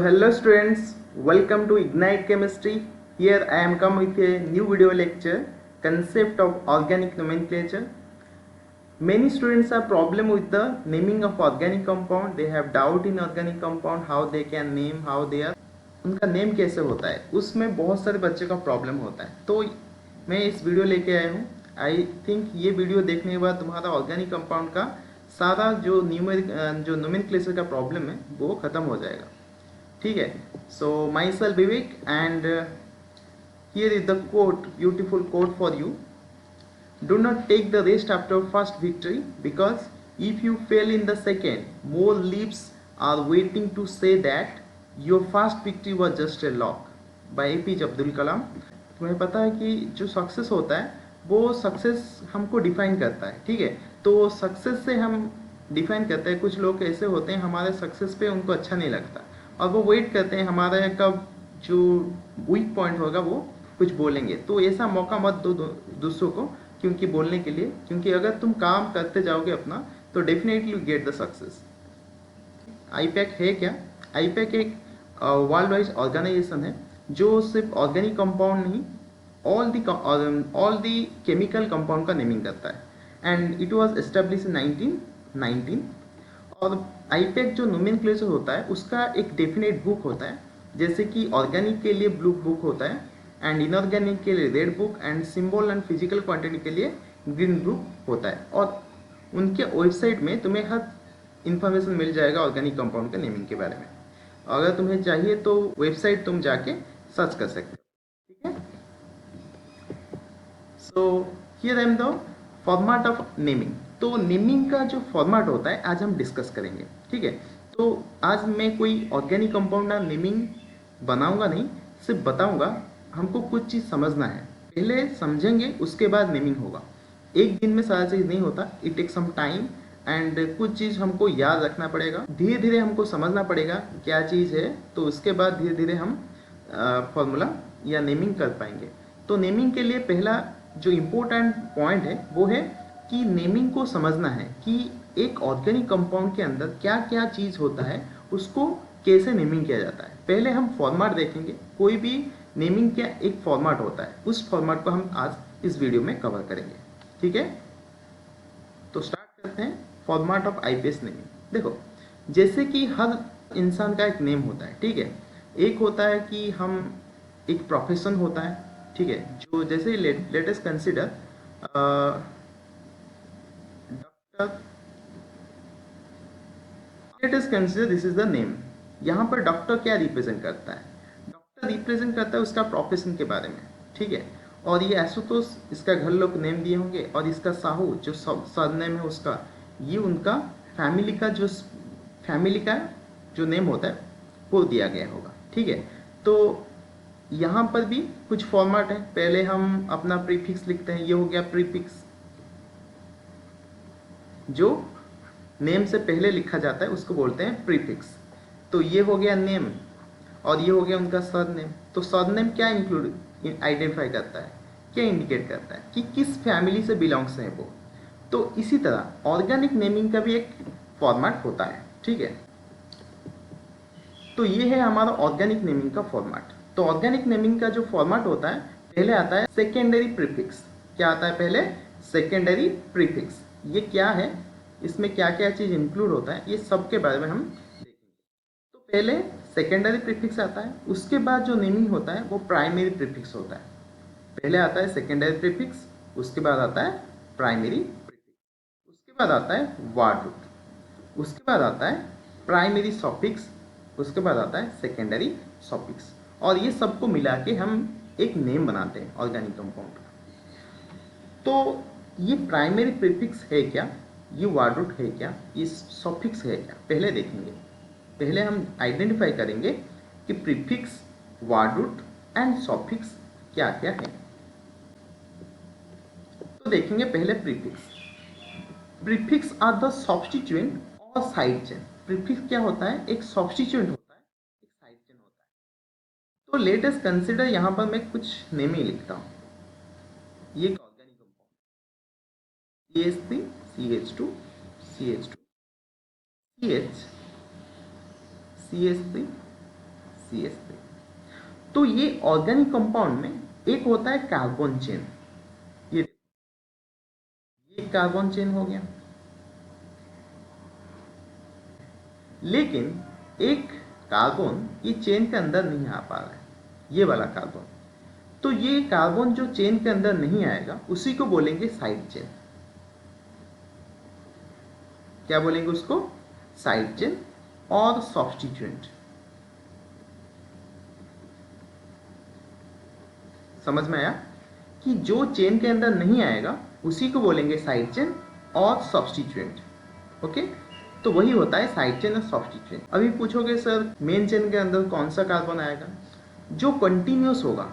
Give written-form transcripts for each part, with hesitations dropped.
Hello students, welcome to Ignite Chemistry. Here I am come with a new video lecture, concept of organic nomenclature. Many students have problem with the naming of organic compound. They have doubt in organic compound, how they can name, how they are, उनका name कैसे होता है, उसमें बहुत सारे बच्चे का problem होता है. तो मैं इस वीडियो लेके आया हूँ. आई थिंक ये वीडियो देखने के बाद तुम्हारा ऑर्गेनिक कंपाउंड का सारा जो नोमेनक्लेचर का प्रॉब्लम है वो खत्म हो जाएगा. ठीक है. So myself Vivek and here is the quote, beautiful quote for you. Do not take the rest after first victory, because if you fail in the second, more lips are waiting to say that your first victory was just a lock. By APJ Abdul Kalam. तुम्हें पता है कि जो success होता है वो success हमको define करता है. ठीक है. तो सक्सेस से हम डिफाइन करते हैं. कुछ लोग ऐसे होते हैं हमारे सक्सेस पे उनको अच्छा नहीं लगता और वो वेट करते हैं हमारे कब जो वीक पॉइंट होगा वो कुछ बोलेंगे. तो ऐसा मौका मत दो दूसरों को क्योंकि बोलने के लिए, क्योंकि अगर तुम काम करते जाओगे अपना तो definitely get the success. IUPAC है क्या? आईपैक एक वर्ल्ड वाइड ऑर्गेनाइजेशन है जो सिर्फ ऑर्गेनिक कंपाउंड नहीं, ऑल दी केमिकल कंपाउंड का नेमिंग करता है. And it was establish in 1919. और आईपैक जो नोमेनक्लेचर होता है उसका एक डेफिनेट बुक होता है. जैसे कि ऑर्गेनिक के लिए ब्लू बुक होता है एंड इनऑर्गेनिक के लिए red book and symbol and physical quantity के लिए ग्रीन बुक होता है. और उनके वेबसाइट में तुम्हें हर इन्फॉर्मेशन मिल जाएगा ऑर्गेनिक कंपाउंड के नेमिंग के बारे में. अगर तुम्हें चाहिए तो वेबसाइट तुम जाके सर्च कर सकते हो. ठीक है. So here I am the format of naming. तो नेमिंग का जो फॉर्मेट होता है आज हम डिस्कस करेंगे. ठीक है. तो आज मैं कोई ऑर्गेनिक कंपाउंड का नेमिंग बनाऊंगा नहीं, सिर्फ बताऊंगा. हमको कुछ चीज़ समझना है, पहले समझेंगे उसके बाद नेमिंग होगा. एक दिन में सारा चीज़ नहीं होता. It take some time and कुछ चीज़ हमको याद रखना पड़ेगा. धीरे धीरे हमको समझना पड़ेगा क्या चीज़ है, तो उसके बाद धीरे धीरे हम फॉर्मूला या नेमिंग कर पाएंगे. तो नेमिंग के लिए पहला जो इम्पोर्टेंट पॉइंट है वो है कि नेमिंग को समझना है कि एक ऑर्गेनिक कंपाउंड के अंदर क्या क्या चीज़ होता है, उसको कैसे नेमिंग किया जाता है. पहले हम फॉर्मेट देखेंगे. कोई भी नेमिंग का एक फॉर्मेट होता है, उस फॉर्मेट को हम आज इस वीडियो में कवर करेंगे. ठीक है. तो स्टार्ट करते हैं फॉर्मेट ऑफ आईपीएस नेमिंग. देखो, जैसे कि हर इंसान का एक नेम होता है. ठीक है. एक होता है कि हम एक प्रोफेशन होता है. ठीक है. जो जैसे latest consider doctor. Latest consider this is the name. यहाँ पर डॉक्टर क्या रिप्रेजेंट करता है? डॉक्टर रिप्रेजेंट करता है उसका प्रोफेशन के बारे में. ठीक है. और ये आशुतोष, इसका घर लोग नेम दिए होंगे, और इसका साहू जो सरनेम है उसका, ये उनका फैमिली का जो नेम होता है वो दिया गया होगा. ठीक है. तो यहाँ पर भी कुछ फॉर्मेट है. पहले हम अपना प्रीफिक्स लिखते हैं. ये हो गया प्रीफिक्स. जो नेम से पहले लिखा जाता है उसको बोलते हैं प्रीफिक्स. तो ये हो गया नेम और ये हो गया उनका सरनेम. तो सरनेम क्या इंक्लूड आइडेंटिफाई करता है, क्या इंडिकेट करता है कि किस फैमिली से बिलोंग्स है वो. तो इसी तरह ऑर्गेनिक नेमिंग का भी एक फॉर्मेट होता है. ठीक है. तो ये है हमारा ऑर्गेनिक नेमिंग का फॉर्मेट. तो ऑर्गेनिक नेमिंग का जो फॉर्मेट होता है, पहले आता है सेकेंडरी प्रीफिक्स. क्या आता है पहले? Secondary prefix. ये क्या है, इसमें क्या क्या चीज़ इंक्लूड होता है, ये सब के बारे में हम देखेंगे. तो पहले सेकेंडरी प्रीफिक्स आता है. उसके बाद जो नेमिंग होता है वो प्राइमरी प्रीफिक्स होता है. पहले आता है सेकेंडरी प्रीफिक्स, उसके बाद आता है प्राइमरी प्रीफिक्स, उसके बाद आता है वर्ड रूट, उसके बाद आता है प्राइमरी सॉफिक्स, उसके बाद आता है सेकेंडरी सॉफिक्स. और ये सबको मिला के हम एक नेम बनाते हैं ऑर्गेनिक कंपाउंड का. तो ये प्राइमरी प्रीफिक्स है क्या, ये वर्ड रूट है क्या, ये सॉफिक्स है क्या, पहले देखेंगे. पहले हम आइडेंटिफाई करेंगे कि prefix, word root and suffix क्या क्या है. तो देखेंगे पहले prefix. Prefix are the substituent और साइड चेन. प्रीफिक्स क्या होता है? एक सब्स्टिट्यूएंट होता है, एक साइड चेन होता है. तो लेट अस कंसीडर, यहाँ पर मैं कुछ नेमिंग लिखता हूँ. ये एक organic compound CH3 CH2 CH2 CH CH3 CH3। तो ये ऑर्गेनिक कंपाउंड में एक होता है कार्बन चेन, ये कार्बन चेन हो गया। लेकिन एक कार्बन ये चेन के अंदर नहीं आ पा रहा है, ये वाला कार्बन। तो ये कार्बन जो चेन के अंदर नहीं आएगा उसी को बोलेंगे साइड चेन। क्या बोलेंगे उसको? साइड चेन और सब्स्टिट्यूएंट। समझ में आया कि जो चेन के अंदर नहीं आएगा उसी को बोलेंगे साइड चेन और सब्स्टिट्यूएंट। ओके, तो वही होता है साइड चेन और सब्स्टिट्यूएंट। अभी पूछोगे सर मेन चेन के अंदर कौन सा कार्बन आएगा? जो कंटिन्यूस होगा,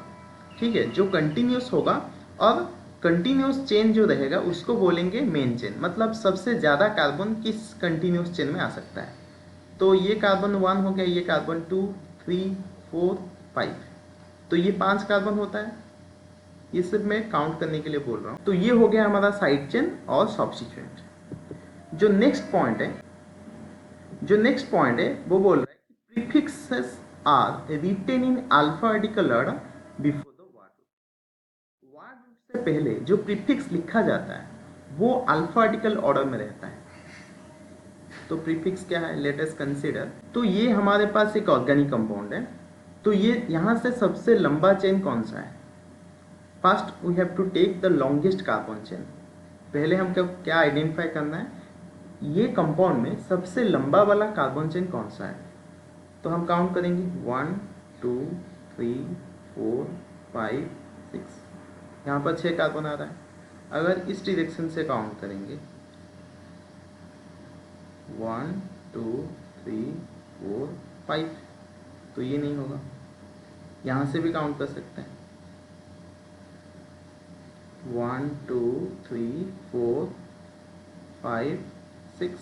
ठीक है, जो कंटिन्यूस होगा और कंटिन्यूस चेन जो रहेगा उसको बोलेंगे मेन चेन। मतलब सबसे ज़्यादा कार्बन किस कंटिन्यूस चेन में आ सकता है। तो ये कार्बन 1 हो गया, ये कार्बन 2, 3, 4, 5, तो ये 5 कार्बन होता है। ये सिर्फ मैं काउंट करने के लिए बोल रहा हूँ। तो ये हो गया हमारा साइड चेन और सब्स्टिट्यूएंट। जो नेक्स्ट पॉइंट है वो बोल रहा है कि prefixes are written in alphabetical order before the word root. Word root से पहले जो प्रीफिक्स लिखा जाता है वो अल्फाबेटिकल ऑर्डर में रहता है। तो प्रीफिक्स क्या है? Late us consider. तो ये हमारे पास एक ऑर्गेनिक कंपाउंड है। तो ये यहाँ से सबसे लंबा चेन कौन सा है? First we have to take the longest carbon chain. पहले हम क्या आइडेंटिफाई करना है, ये कंपाउंड में सबसे लंबा वाला कार्बन चेन कौन सा है। तो हम काउंट करेंगे 1, 2, 3, 4, 5, 6। यहाँ पर 6 कार्बन आ रहा है। अगर इस डायरेक्शन से काउंट करेंगे 1, 2, 3, 4, 5, तो ये नहीं होगा। यहाँ से भी काउंट कर सकते हैं 1, 2, 3, 4, 5, 6।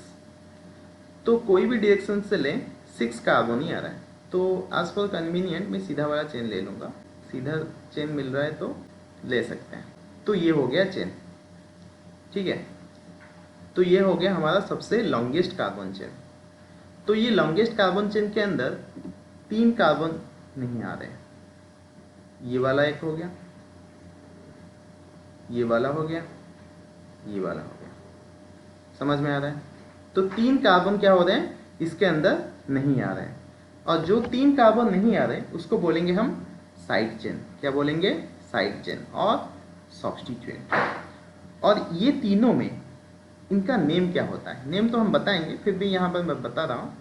तो कोई भी डायरेक्शन से लें 6 कार्बन ही आ रहा है। तो एज पर कन्वीनियंट मैं सीधा वाला चेन ले लूँगा। सीधा चेन मिल रहा है तो ले सकते हैं। तो ये हो गया चेन, ठीक है। तो ये हो गया हमारा सबसे लॉन्गेस्ट कार्बन चेन। तो ये लॉन्गेस्ट कार्बन चेन के अंदर 3 कार्बन नहीं आ रहे। ये वाला एक हो गया, ये वाला हो गया, ये वाला हो गया। समझ में आ रहा है? तो 3 कार्बन क्या हो रहे हैं इसके अंदर नहीं आ रहे हैं। और जो 3 कार्बन नहीं आ रहे उसको बोलेंगे हम साइड चेन। क्या बोलेंगे? साइड चेन और सब्स्टिट्यूएंट। और ये तीनों में इनका नेम क्या होता है? नेम तो हम बताएंगे, फिर भी यहाँ पर मैं बता रहा हूँ।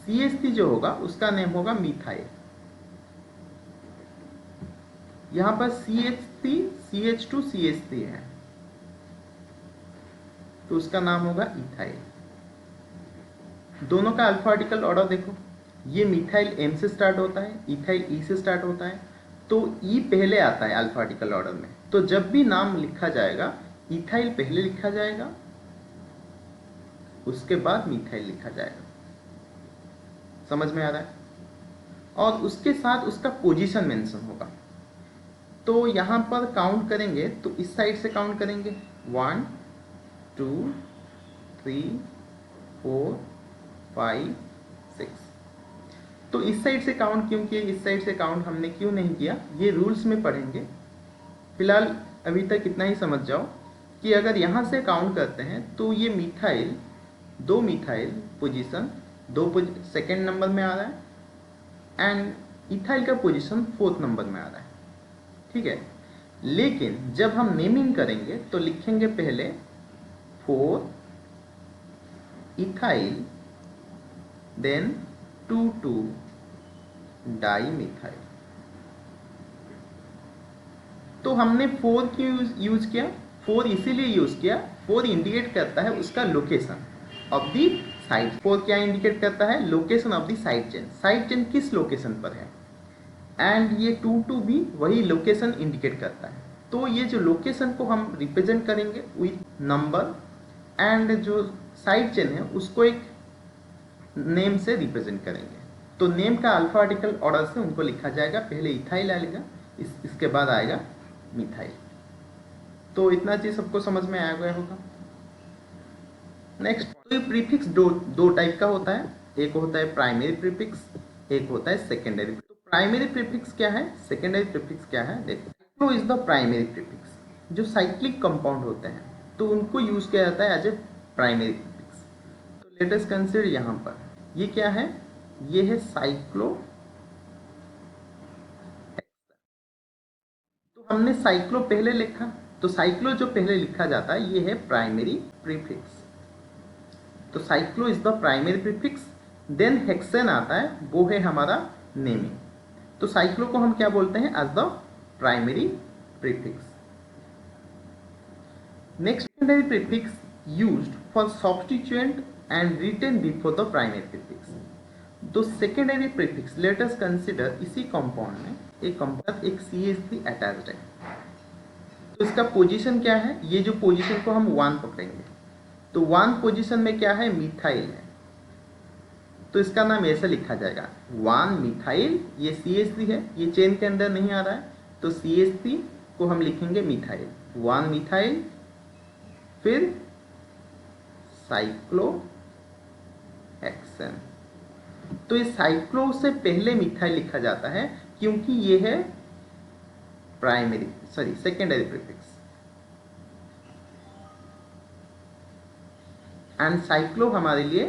CH3 जो होगा उसका नेम होगा मिथाइल। यहाँ पर CH3, CH2, CH3 है तो उसका नाम होगा इथाइल। दोनों का अल्फाबेटिकल ऑर्डर देखो, ये मिथाइल M से स्टार्ट होता है, इथाइल E से स्टार्ट होता है। तो E पहले आता है अल्फाबेटिकल ऑर्डर में। तो जब भी नाम लिखा जाएगा इथाइल पहले लिखा जाएगा, उसके बाद मिथाइल लिखा जाएगा। समझ में आ रहा है? और उसके साथ उसका पोजीशन मेंशन होगा। तो यहाँ पर काउंट करेंगे तो इस साइड से काउंट करेंगे 1, 2, 3, 4, 5, 6। तो इस साइड से काउंट क्यों किए, इस साइड से काउंट हमने क्यों नहीं किया, ये रूल्स में पढ़ेंगे। फिलहाल अभी तक इतना ही समझ जाओ कि अगर यहाँ से काउंट करते हैं तो ये methyl 2 methyl position second number में आ रहा है एंड इथाइल का पोजीशन 4th नंबर में आ रहा है, ठीक है। लेकिन जब हम नेमिंग करेंगे तो लिखेंगे पहले 4 इथाइल देन 2 डाई मिथाइल। तो हमने 4 क्यों यूज किया? 4 इसीलिए यूज किया, 4 इंडिकेट करता है उसका लोकेशन ऑफ दी साइड। 4 क्या इंडिकेट करता है? Location of the side chain. Side chain किस लोकेशन पर है, एंड ये 2 भी वही लोकेशन इंडिकेट करता है। तो ये जो लोकेशन को हम रिप्रेजेंट करेंगे विथ नंबर, एंड जो साइड चेन है उसको एक नेम से रिप्रेजेंट करेंगे। तो नेम का अल्फाबेटिकल ऑर्डर से उनको लिखा जाएगा। पहले इथाइल आएगा, इसके बाद आएगा मिथाइल। तो इतना चीज सबको समझ में आया गया होगा। नेक्स्ट, तो ये प्रीफिक्स दो टाइप का होता है। एक होता है प्राइमरी प्रीफिक्स, एक होता है सेकेंडरी। तो प्राइमरी प्रीफिक्स क्या है, सेकेंडरी प्रीफिक्स क्या है, देखो cyclo is the primary prefix. जो साइक्लिक कंपाउंड होते हैं तो उनको यूज किया जाता है एज ए प्राइमरी प्रीफिक्स। तो लेट अस कंसीडर यहाँ पर ये क्या है, ये है साइक्लो। तो हमने साइक्लो पहले लिखा, तो साइक्लो जो पहले लिखा जाता है ये है प्राइमरी प्रीफिक्स। तो cyclo is the primary prefix. Then hexane आता है, वो है हमारा नेमिंग। तो साइक्लो को हम क्या बोलते हैं, as the primary prefix. Next secondary prefix used for substituent and written before the primary prefix. तो secondary prefix let us consider इसी कंपाउंड में एक कंपाउंड एक CH3 अटैच्ड है। तो इसका पोजीशन क्या है, ये जो पोजीशन को हम 1 पकड़ेंगे, तो 1 पोजीशन में क्या है, मिथाइल है। तो इसका नाम ऐसे लिखा जाएगा 1 मिथाइल, ये CH3 है, ये चेन के अंदर नहीं आ रहा है, तो CH3 को हम लिखेंगे मिथाइल, 1 मिथाइल, फिर साइक्लो हेक्सेन। तो इस साइक्लो से पहले मिथाइल लिखा जाता है क्योंकि ये है सेकेंडरी प्रीफिक्स। एंड साइक्लो हमारे लिए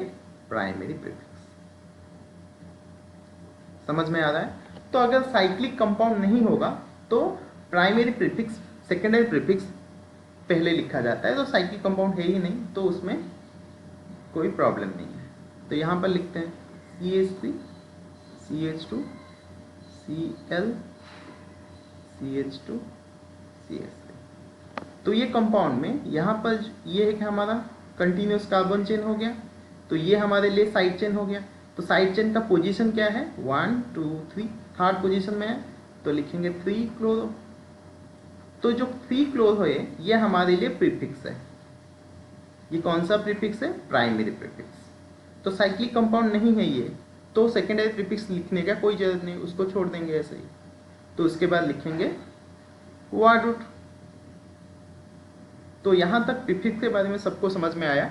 प्राइमरी प्रीफिक्स। समझ में आ रहा है? तो अगर साइक्लिक कंपाउंड नहीं होगा तो प्राइमरी प्रीफिक्स सेकेंडरी प्रीफिक्स पहले लिखा जाता है। तो साइक्लिक कंपाउंड है ही नहीं तो उसमें कोई प्रॉब्लम नहीं है। तो यहाँ पर लिखते हैं CH3 CH2 Cl CH2 CH3। तो ये कंपाउंड में यहाँ पर ये एक हमारा कंटिन्यूस कार्बन चेन हो गया, तो ये हमारे लिए साइड चेन हो गया। तो साइड चेन का पोजीशन क्या है, 1 2 3, थर्ड पोजीशन में है, तो लिखेंगे 3 क्लोरो। तो जो 3 क्लोरो है ये हमारे लिए प्रीफिक्स है। ये कौन सा प्रीफिक्स है, प्राइमरी प्रीफिक्स। तो साइक्लिक कंपाउंड नहीं है ये, तो सेकेंडरी प्रीफिक्स लिखने का कोई जरूरत नहीं, उसको छोड़ देंगे ऐसे ही। तो उसके बाद लिखेंगे वार्ड रूट। तो यहाँ तक प्रीफिक्स के बारे में सबको समझ में आया।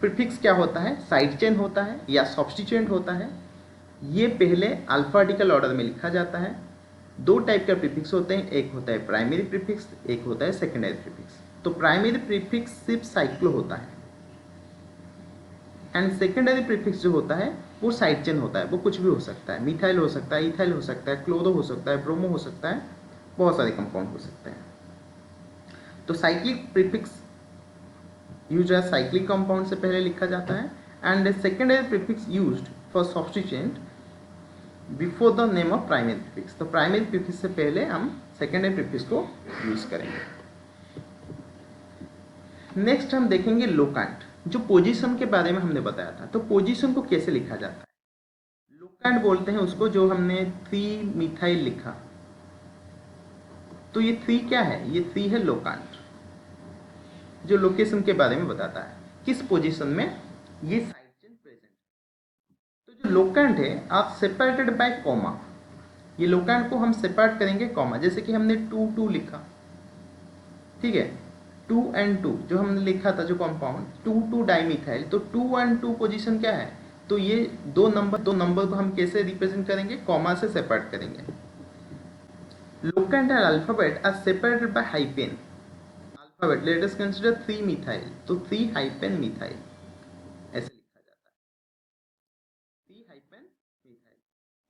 प्रीफिक्स क्या होता है, साइड चेन होता है या सब्स्टिट्यूएंट होता है। ये पहले अल्फाबेटिकल ऑर्डर में लिखा जाता है। 2 टाइप का प्रीफिक्स होते हैं, एक होता है प्राइमरी प्रीफिक्स, एक होता है सेकेंडरी प्रीफिक्स। तो प्राइमरी प्रीफिक्स सिर्फ साइक्लो होता है एंड सेकेंडरी प्रीफिक्स जो होता है वो साइड चेन होता है। वो कुछ भी हो सकता है, मिथाइल हो सकता है, इथाइल हो सकता है, क्लोरो हो सकता है, ब्रोमो हो सकता है, बहुत सारे कंपाउंड हो सकते हैं। तो cyclic prefix use as cyclic compound से पहले लिखा जाता है and secondary prefix used for substituent before the name of primary prefix. तो प्राइमरी प्रीफिक्स से पहले हम सेकेंडरी प्रीफिक्स को यूज करेंगे। नेक्स्ट हम देखेंगे लोकेंट, जो पोजीशन के बारे में हमने बताया था। तो पोजीशन को कैसे लिखा जाता है, लोकेंट बोलते हैं उसको। जो हमने 3 मिथाइल लिखा, तो ये 3 क्या है, ये 3 है लोकेंट, जो लोकेशन के बारे में बताता है किस पोजीशन में ये साइड चेन प्रेजेंट। तो जो लोकेंट है आप सेपरेटेड बाय कॉमा, ये लोकेंट को हम सेपरेट करेंगे कॉमा। जैसे कि हमने 2 2 लिखा, ठीक है, 2 and 2 जो हमने लिखा था, जो कंपाउंड 2 2 डाइमिथाइल, तो 2 and 2 पोजीशन क्या है, तो ये दो नंबर को हम कैसे रिप्रेजेंट करेंगे, कॉमा से सेपरेट करेंगे। Locant and alphabet are separated by hyphen. Alphabet let us consider 3 methyl, तो 3 हाइपेन मिथाइल ऐसे लिखा जाता है, 3 हाइपेन मिथाइल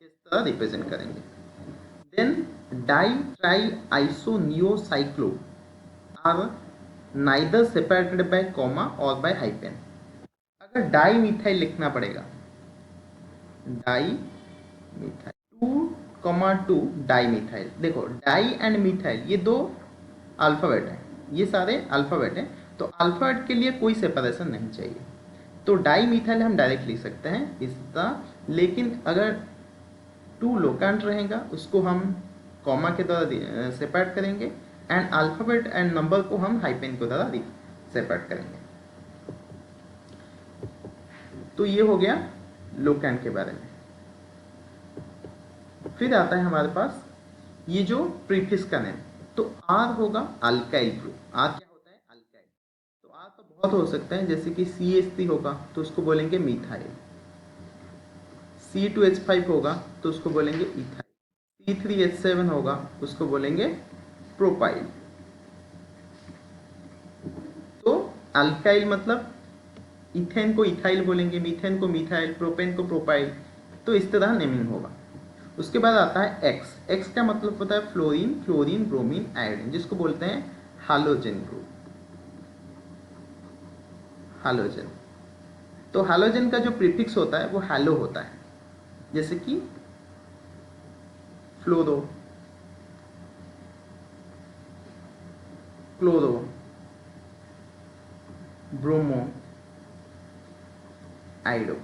इस तरह रिप्रेजेंट करेंगे। Then di tri iso neo cyclo are neither separated by comma और बाय हाइपेन। अगर डाई मिथाइल लिखना पड़ेगा, डाई मिथाइल 2,2 डाई मिथाइल। देखो डाई एंड मिथाइल ये 2 अल्फाबेट हैं, ये सारे अल्फाबेट हैं, तो अल्फाबेट के लिए कोई सेपरेशन नहीं चाहिए। तो डाई मिथाइल हम डायरेक्ट लिख सकते हैं इस तरह, लेकिन अगर 2 लोकेंट रहेगा उसको हम कॉमा के द्वारा सेपरेट करेंगे एंड अल्फाबेट एंड नंबर को हम हाइपेन के द्वारा सेपरेट करेंगे। तो ये हो गया लोकेंट के बारे में। फिर आता है हमारे पास ये जो प्रीफिक्स का नेम, तो आर होगा अल्काइल ग्रुप। आर क्या होता है, अल्काइल। तो आर तो बहुत हो सकता है, जैसे कि CH3 होगा तो उसको बोलेंगे मिथाइल, C2H5 होगा तो उसको बोलेंगे इथाइल, C3H7 होगा उसको बोलेंगे प्रोपाइल। तो अल्काइल मतलब इथेन को इथाइल बोलेंगे, मीथेन को मिथाइल, प्रोपेन को प्रोपाइल, तो इस तरह नेमिंग होगा। उसके बाद आता है एक्स। एक्स का मतलब होता है फ्लोरीन, क्लोरीन, ब्रोमीन, आयोडीन, जिसको बोलते हैं हालोजन ग्रुप, हालोजन। तो हालोजन का जो प्रीफिक्स होता है वो हैलो होता है, जैसे कि फ्लोरो, क्लोरो, ब्रोमो, आइडो,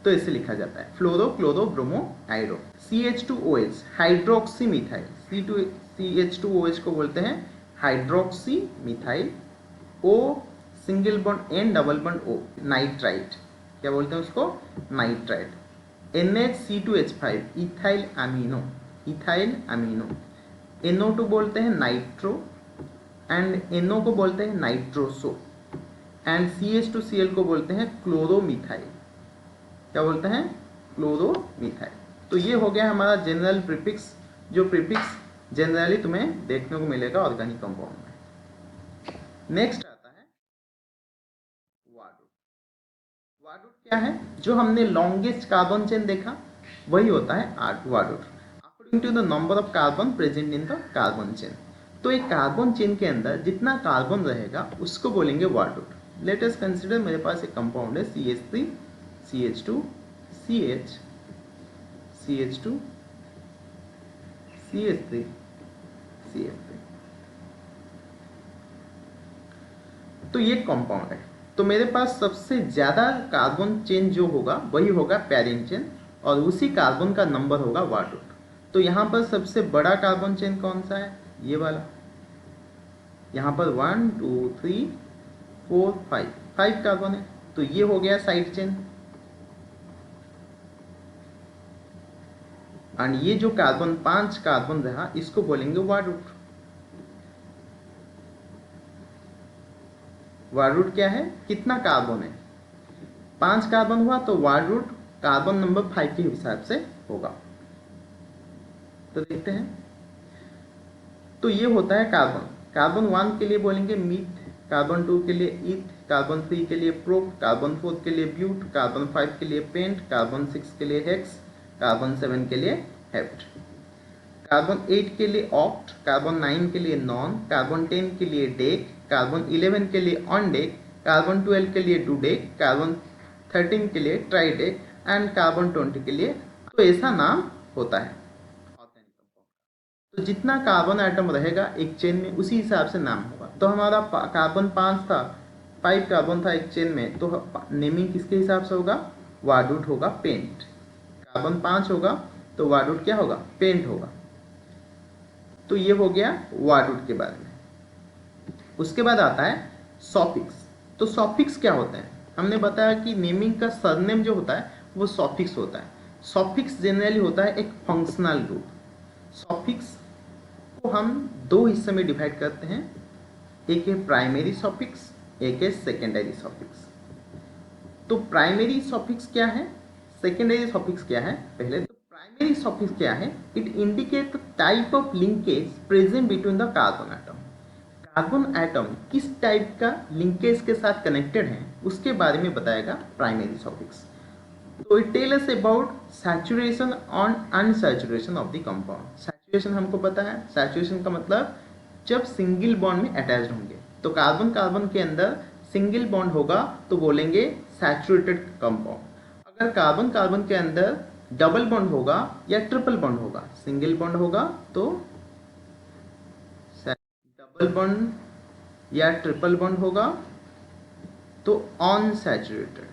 तो इसे लिखा जाता है फ्लोरो, chloro, bromo, आइडो। CH2OH hydroxy methyl, CH2OH को बोलते हैं hydroxy methyl. O single bond N double bond O nitrite, क्या बोलते हैं उसको, nitrite. NHC2H5 ethyl amino, ethyl amino. NO2 बोलते हैं नाइट्रो एंड NO को बोलते हैं नाइट्रोसो एंड CH2Cl को बोलते हैं क्लोरोमिथाइल, क्या बोलते हैं, क्लोरोमिथाइल। तो ये हो गया हमारा जनरल प्रीफिक्स, जो प्रीफिक्स जनरली तुम्हें देखने को मिलेगा ऑर्गेनिक कंपाउंड में। नेक्स्ट आता है वाडूट। वाडूट क्या है, जो हमने लॉन्गेस्ट कार्बन चेन देखा वही होता है वाडूट, according to the number of carbon present in the carbon chain. तो एक कार्बन चेन के अंदर जितना कार्बन रहेगा उसको बोलेंगे वाडूट। लेट अस कंसीडर, मेरे पास एक कंपाउंड है CH3 CH2 CH CH2 CH3 CH3, तो ये कंपाउंड है। तो मेरे पास सबसे ज्यादा कार्बन चेन जो होगा वही होगा पैरेंट चेन, और उसी कार्बन का नंबर होगा वाडूट। तो यहाँ पर सबसे बड़ा कार्बन चेन कौन सा है, ये वाला। यहाँ पर 1 2 3 4 5 कार्बन है, तो ये हो गया साइड चेन। एंड ये जो कार्बन 5 कार्बन रहा इसको बोलेंगे वाडूट। वाडूट क्या है, कितना कार्बन है, 5 कार्बन हुआ तो वाडूट कार्बन नंबर 5 के हिसाब से होगा। तो देखते हैं, तो ये होता है कार्बन। कार्बन 1 के लिए बोलेंगे मीथ, कार्बन 2 के लिए ईथ, कार्बन 3 के लिए प्रोप, कार्बन 4 के लिए ब्यूट, कार्बन 5 के लिए पेंट, कार्बन 6 के लिए हेक्स, कार्बन 7 के लिए हेप्ट, कार्बन 8 के लिए ऑक्ट, कार्बन 9 के लिए नॉन, कार्बन 10 के लिए डेक, कार्बन 11 के लिए ऑन डेक, कार्बन 12 के लिए डुडेक, कार्बन 13 के लिए ट्राइडेक एंड कार्बन 20 के लिए। तो ऐसा नाम होता है ऑर्गेनिक कंपाउंड। तो जितना कार्बन आइटम रहेगा एक चेन में उसी हिसाब से नाम होगा। तो हमारा कार्बन 5 था, 5 कार्बन था एक चेन में, तो नेमिंग किसके हिसाब से होगा, वाडूट होगा, पेंट। कार्बन 5 होगा तो वाडूट क्या होगा, पेंट होगा। तो ये हो गया वाडूट के बारे में। उसके बाद आता है सॉफिक्स। तो सॉफिक्स क्या होते हैं, हमने बताया कि नेमिंग का सरनेम जो होता है वो सॉफिक्स होता है। सॉफिक्स जनरली होता है एक फंक्शनल ग्रुप। सॉफिक्स को हम 2 हिस्से में डिवाइड करते हैं, एक है प्राइमरी सॉफिक्स, एक है सेकेंडरी सॉफिक्स। तो प्राइमरी सॉफिक्स क्या है, सेकेंडरी सॉफिक्स क्या है, पहले तो प्राइमरी सॉफिक्स क्या है, it indicate the type of linkage present between the carbon atom. Carbon atom किस टाइप का लिंकेज के साथ कनेक्टेड है उसके बारे में बताएगा प्राइमरी सॉफिक्स। तो it tell us about saturation on unsaturation of the compound. Saturation हमको पता है, सैचुरेशन का मतलब जब सिंगल बॉन्ड में अटैच्ड होंगे। तो कार्बन कार्बन के अंदर सिंगल बॉन्ड होगा तो बोलेंगे सैचुरेटेड कंपाउंड। अगर कार्बन कार्बन के अंदर डबल बॉन्ड होगा या ट्रिपल बॉन्ड होगा, सिंगल बॉन्ड होगा तो डबल बॉन्ड या ट्रिपल बॉन्ड होगा तो अनसैचुरेटेड।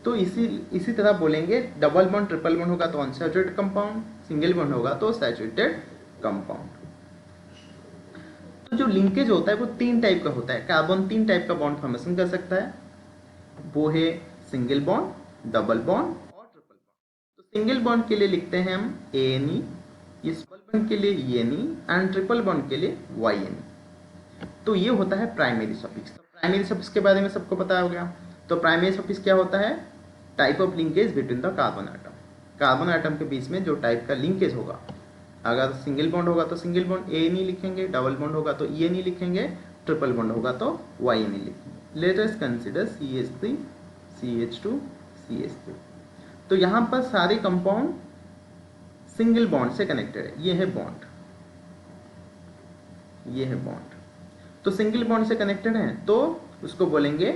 तो इसी तरह बोलेंगे, डबल बॉन्ड ट्रिपल बॉन्ड होगा तो अनसैचुरेटेड कंपाउंड, सिंगल बॉन्ड होगा तो सैचुरेटेड कंपाउंड। तो जो लिंकेज होता है वो 3 टाइप का होता है। कार्बन 3 टाइप का बॉन्ड फॉर्मेशन कर सकता है, वो है सिंगल बॉन्ड, डबल बॉन्ड और ट्रिपल बॉन्ड। तो सिंगल बॉन्ड के लिए लिखते हैं हम ANE, इस डबल बॉन्ड के लिए ENE एंड ट्रिपल बॉन्ड के लिए YNE। तो ये होता है प्राइमरी सफिक्स। तो प्राइमरी सफिक्स के बारे में सबको पता हो गया। तो प्राइमरी सफिक्स क्या होता है, type of linkage between the carbon atom. Carbon atom के बीच में जो टाइप का लिंकेज होगा, अगर सिंगल बॉन्ड होगा तो सिंगल बॉन्ड ANE लिखेंगे, डबल बॉन्ड होगा तो ENE लिखेंगे, ट्रिपल बॉन्ड होगा तो YNE लिखेंगे। Late us consider CH3 CH2 CH3। तो यहाँ पर सारे कंपाउंड सिंगल बॉन्ड से कनेक्टेड है। ये है बॉन्ड, ये है बॉन्ड, तो सिंगल बॉन्ड से कनेक्टेड है तो उसको बोलेंगे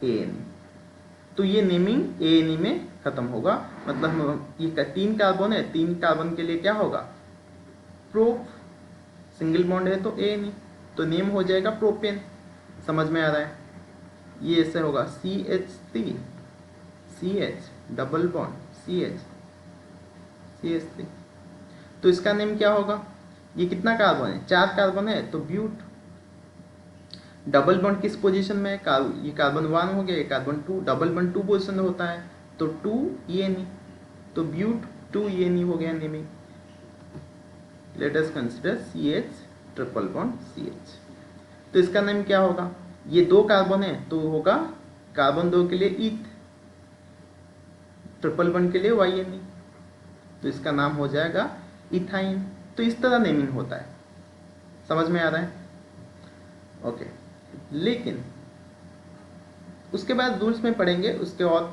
ANE। तो ये नेमिंग ANE में खत्म होगा। मतलब ये 3 कार्बन है, 3 कार्बन के लिए क्या होगा, प्रोप। सिंगल बॉन्ड है तो ANE, तो नेम हो जाएगा प्रोपेन। समझ में आ रहा है? ये ऐसे होगा CH3 CH double bond CH CH3। तो इसका नेम क्या होगा? ये कितना कार्बन है? 4 कार्बन है तो ब्यूट। डबल बॉन्ड किस पोजीशन में है? ये कार्बन 1 हो गया, ये कार्बन 2। डबल बॉन्ड 2 पोजीशन में होता है तो 2 ENE, तो ब्यूट 2 ENE हो गया naming. Late us consider CH triple bond CH। तो इसका नेम क्या होगा? ये 2 कार्बन है तो होगा कार्बन 2 के लिए ईथ, ट्रिपल बॉन्ड के लिए YNE, तो इसका नाम हो जाएगा इथाइन। तो इस तरह नेमिंग होता है। समझ में आ रहा है? ओके। लेकिन उसके बाद रूल्स में पढ़ेंगे उसके और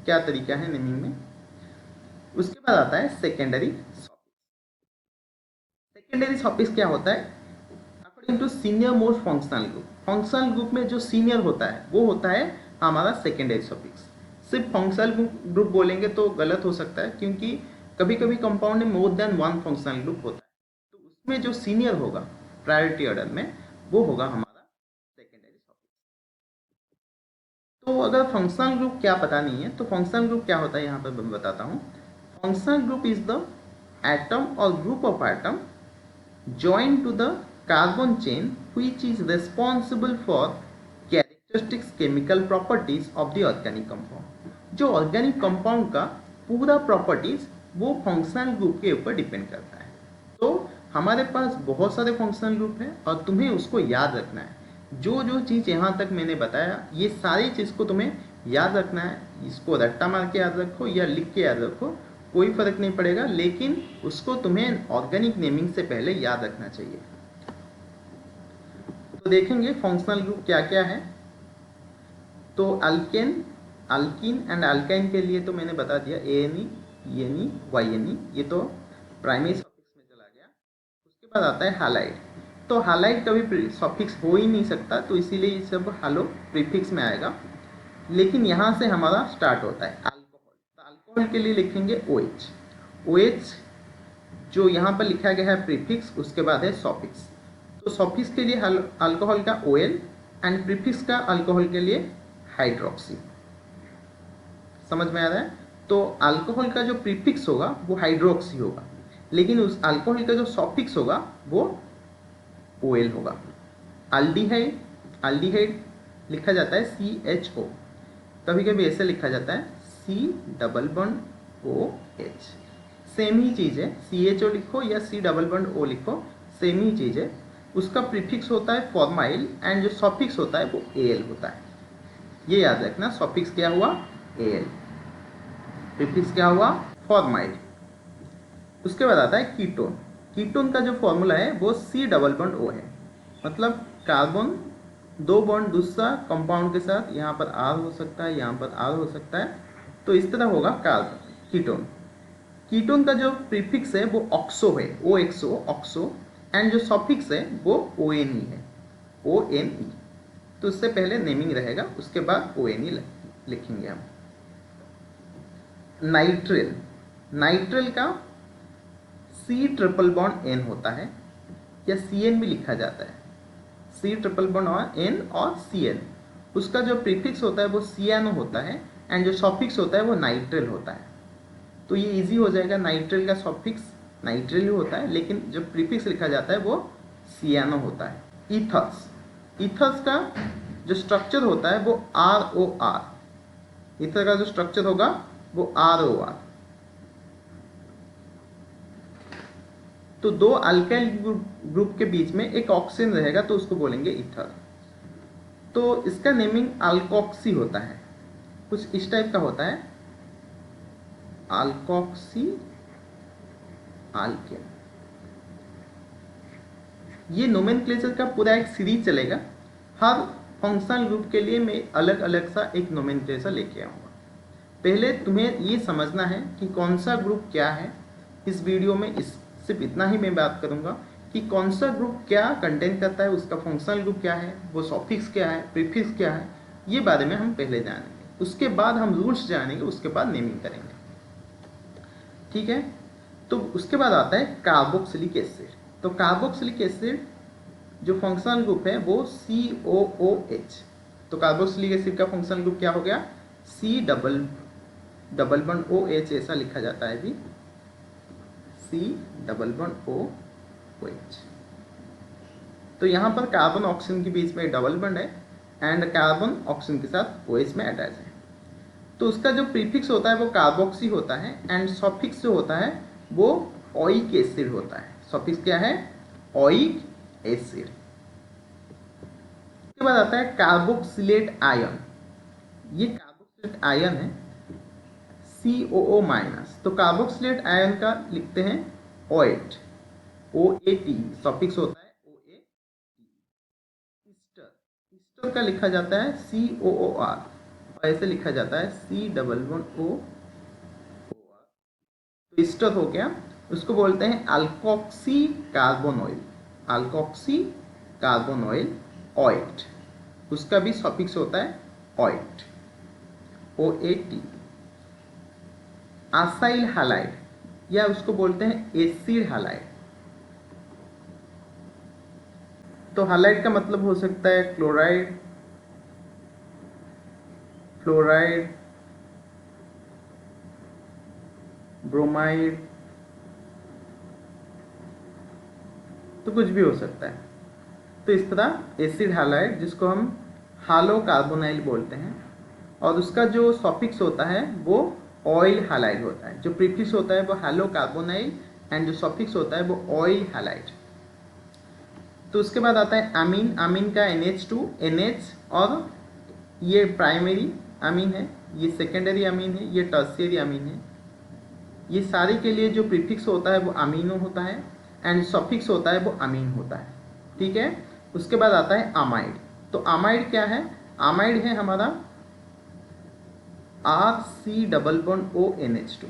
क्या तरीका है नेमिंग में। उसके बाद आता है सेकेंडरी सफिक्स। सेकेंडरी सफिक्स क्या होता है? According to senior most functional group, functional group में जो सीनियर होता है वो होता है हमारा सेकेंडरी सफिक्स। सिर्फ फंक्शनल ग्रुप बोलेंगे तो गलत हो सकता है, क्योंकि कभी कभी कंपाउंड में मोर देन 1 फंक्शनल ग्रुप होता है, तो उसमें जो सीनियर होगा प्रायोरिटी ऑर्डर में वो होगा हमारा सेकेंडरी सफिक्स। तो अगर फंक्शनल ग्रुप क्या पता नहीं है तो फंक्शनल ग्रुप क्या होता है यहाँ पर मैं बताता हूँ। Functional group is the atom और group of atom joined to the carbon chain which is responsible for characteristics chemical properties of the organic compound। जो ऑर्गेनिक कंपाउंड का पूरा प्रॉपर्टीज वो फंक्शनल ग्रुप के ऊपर डिपेंड करता है। तो हमारे पास बहुत सारे फंक्शनल ग्रुप हैं और तुम्हें उसको याद रखना है। जो जो चीज़ यहाँ तक मैंने बताया ये सारी चीज़ को तुम्हें याद रखना है। इसको रट्टा मार के याद रखो या लिख के याद रखो, कोई फर्क नहीं पड़ेगा, लेकिन उसको तुम्हें ऑर्गेनिक नेमिंग से पहले याद रखना चाहिए। तो देखेंगे फंक्शनल ग्रुप क्या क्या है। तो अल्केन, अल्कीन एंड अल्काइन के लिए तो मैंने बता दिया ANE ENE YNE, ये तो प्राइमरी सफिक्स में चला गया। उसके बाद आता है हालाइड। तो हालाइड कभी सफिक्स हो ही नहीं सकता, तो इसीलिए ये सब हालो प्रीफिक्स में आएगा। लेकिन यहाँ से हमारा स्टार्ट होता है अल्कोहल। तो अल्कोहल के लिए लिखेंगे OH। OH जो यहाँ पर लिखा गया है प्रीफिक्स, उसके बाद है सॉफिक्स। तो सॉफिक्स के लिए अल्कोहल का OL एंड प्रीफिक्स का अल्कोहल के लिए हाइड्रोक्सी। समझ में आ रहा है? तो अल्कोहल का जो प्रीफिक्स होगा वो हाइड्रोक्सी होगा, लेकिन उस अल्कोहल का जो सॉफिक्स होगा वो OL होगा। अल्डिहाइड, अल्डिहाइड लिखा जाता है CHO, कभी कभी ऐसे लिखा जाता है C double bond OH। Same ही चीज़ है, CHO लिखो या C डबल बॉन्ड O लिखो, सेम ही चीज़ है। उसका प्रीफिक्स होता है फॉर्माइल एंड जो सॉफिक्स होता है वो AL होता है। ये याद रखना, सॉफिक्स क्या हुआ AL, प्रीफिक्स क्या हुआ फॉर्माइल। उसके बाद आता है कीटोन। कीटोन का जो फॉर्मूला है वो C डबल बॉन्ड O है। मतलब कार्बन 2 बॉन्ड दूसरा कंपाउंड के साथ, यहाँ पर R हो सकता है, यहाँ पर R हो सकता है, तो इस तरह होगा कार्बन कीटोन। कीटोन का जो प्रीफिक्स है वो ऑक्सो है, OXO ऑक्सो, एंड जो सॉफिक्स है वो ONE है, ONE। तो उससे पहले नेमिंग रहेगा, उसके बाद ONE लिखेंगे हम। नाइट्रिल, नाइट्रिल का C ट्रिपल बॉन्ड N होता है या CN भी लिखा जाता है, C ट्रिपल बॉन्ड और N और CN। उसका जो प्रीफिक्स होता है वो CNO होता है एंड जो सॉफिक्स होता है वो नाइट्रिल होता है। तो ये इजी हो जाएगा, नाइट्रिल का सॉफिक्स नाइट्रिल ही होता है, लेकिन जो प्रीफिक्स लिखा जाता है वो CNO होता है। ईथर्स, ईथर्स का जो स्ट्रक्चर होता है वो ROR, ईथर का जो स्ट्रक्चर होगा वो ROR। तो 2 अल्काइल ग्रुप के बीच में एक ऑक्सीजन रहेगा तो उसको बोलेंगे ईथर। तो इसका नेमिंग अल्कोक्सी होता है, कुछ इस टाइप का होता है। Alkoxy Alcaine. ये नोमेनक्लेचर का पूरा एक सीरीज चलेगा। हर फंक्शनल ग्रुप के लिए मैं अलग अलग सा एक नोमेनक्लेचर लेके आऊँगा। पहले तुम्हें ये समझना है कि कौन सा ग्रुप क्या है। इस वीडियो में सिर्फ इतना ही मैं बात करूँगा कि कौन सा ग्रुप क्या कंटेंट करता है, उसका फंक्शनल ग्रुप क्या है, वो सॉफिक्स क्या है, प्रीफिक्स क्या है, ये बारे में हम पहले जानेंगे। उसके बाद हम रूल्स जानेंगे, उसके बाद नेमिंग करेंगे। ठीक है, तो उसके बाद आता है कार्बोक्सिलिक एसिड। तो कार्बोक्सिलिक एसिड जो फंक्शनल ग्रुप है वो COOH। तो कार्बोक्सिलिक एसिड का फंक्शनल ग्रुप क्या हो गया? C डबल बॉन्ड OH, ऐसा लिखा जाता है भी, C डबल बॉन्ड OH। तो यहाँ पर कार्बन ऑक्सीजन के बीच में डबल बॉन्ड है एंड कार्बन ऑक्सीजन के साथ OH में अटैच है। तो उसका जो प्रीफिक्स होता है वो कार्बोक्सी होता है एंड सफिक्स जो होता है वो ओइक एसिड होता है। सफिक्स क्या है? Oic acid. उसके बाद आता है कार्बोक्सिलेट आयन। ये कार्बोक्सिलेट आयन है COO-। तो कार्बोक्सिलेट आयन का लिखते हैं OAT, OAT सफिक्स होता है OAT। ईस्टर का लिखा जाता है COOR, ऐसे लिखा जाता है C डबल बॉन्ड O। तो ईस्टर हो गया, उसको बोलते हैं alkoxy carbon oil, alkoxy carbon oil OAT। उसका भी सफिक्स होता है OAT, OAT। आसाइल हैलाइड या उसको बोलते हैं एसिड हैलाइड। तो हैलाइड का मतलब हो सकता है क्लोराइड, फ्लोराइड, ब्रोमाइड, तो कुछ भी हो सकता है। तो इस तरह एसिड हैलाइड, जिसको हम हालो कार्बोनाइल बोलते हैं, और उसका जो सफिक्स होता है वो ऑयल हैलाइड होता है। जो प्रीफिक्स होता है वो हालो कार्बोनाइल एंड जो सफिक्स होता है वो ऑयल हैलाइड। तो उसके बाद आता है अमीन। अमीन का NH2, NH, और ये प्राइमरी अमीन है, ये सेकेंडरी अमीन है, ये टर्शियरी अमीन है। ये सारे के लिए जो प्रीफिक्स होता है वो अमीनो होता है एंड सफिक्स होता है वो अमीन होता है। ठीक है, उसके बाद आता है अमाइड। तो अमाइड क्या है? अमाइड है हमारा RC डबल बॉन्ड ONH2।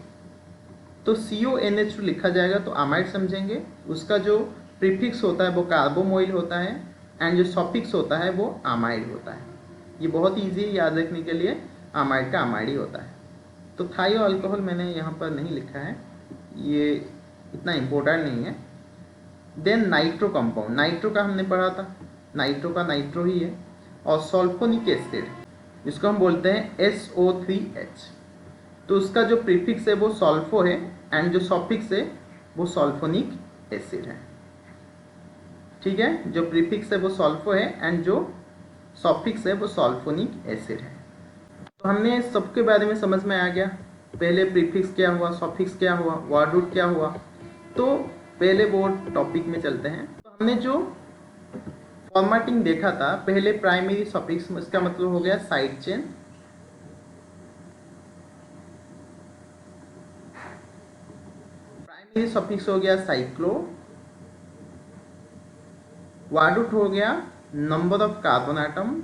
तो CONH2 लिखा जाएगा तो अमाइड समझेंगे। उसका जो प्रीफिक्स होता है वो कार्बोमोइल होता है एंड जो सफिक्स होता है वो अमाइड होता है। ये बहुत ईजी है याद रखने के लिए, अमाइड का अमाइड ही होता है। तो थायो अल्कोहल मैंने यहाँ पर नहीं लिखा है, ये इतना इम्पोर्टेंट नहीं है। देन नाइट्रो कंपाउंड, नाइट्रो का हमने पढ़ा था, नाइट्रो का नाइट्रो ही है। और सल्फोनिक एसिड, जिसको हम बोलते हैं SO3H। तो उसका जो प्रीफिक्स है वो सल्फो है एंड जो सफिक्स है वो सल्फोनिक एसिड है। ठीक है, जो प्रीफिक्स है वो सल्फो है एंड जो सफिक्स है वो सल्फोनिक एसिड है। तो हमने सबके बारे में समझ में आ गया। पहले प्रीफिक्स क्या हुआ, सफिक्स क्या हुआ, वर्ड रूट क्या हुआ। तो पहले वो टॉपिक में चलते हैं। तो हमने जो फॉर्मेटिंग देखा था, पहले प्राइमरी सफिक्स, इसका मतलब हो गया साइड चेन। प्राइमरी सफिक्स हो गया साइक्लो। वर्ड रूट हो गया number of carbon atom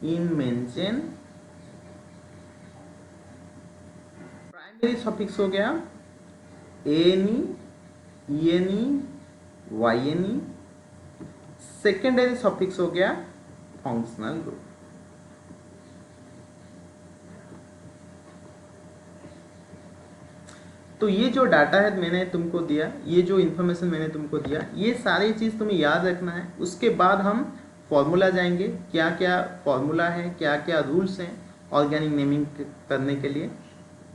in main chain. Primary suffix हो गया ANE, ENE, YNE। Secondary suffix हो गया फंक्शनल ग्रुप। तो ये जो डाटा है मैंने तुमको दिया, ये जो इन्फॉर्मेशन मैंने तुमको दिया, ये सारी चीज़ तुम्हें याद रखना है। उसके बाद हम फॉर्मूला जाएंगे, क्या क्या फॉर्मूला है, क्या क्या रूल्स हैं ऑर्गेनिक नेमिंग करने के लिए।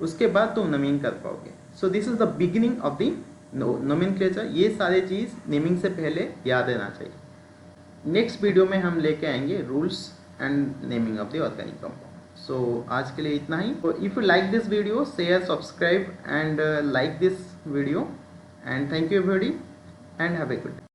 उसके बाद तुम नेमिंग कर पाओगे। So this is the beginning of the nomenclature. ये सारी चीज़ नेमिंग से पहले याद रहना चाहिए। नेक्स्ट वीडियो में हम लेके आएंगे rules and naming of the organic compound. So आज के लिए इतना ही। तो if you like this video, share, subscribe and like this video, and thank you everybody and have a good day.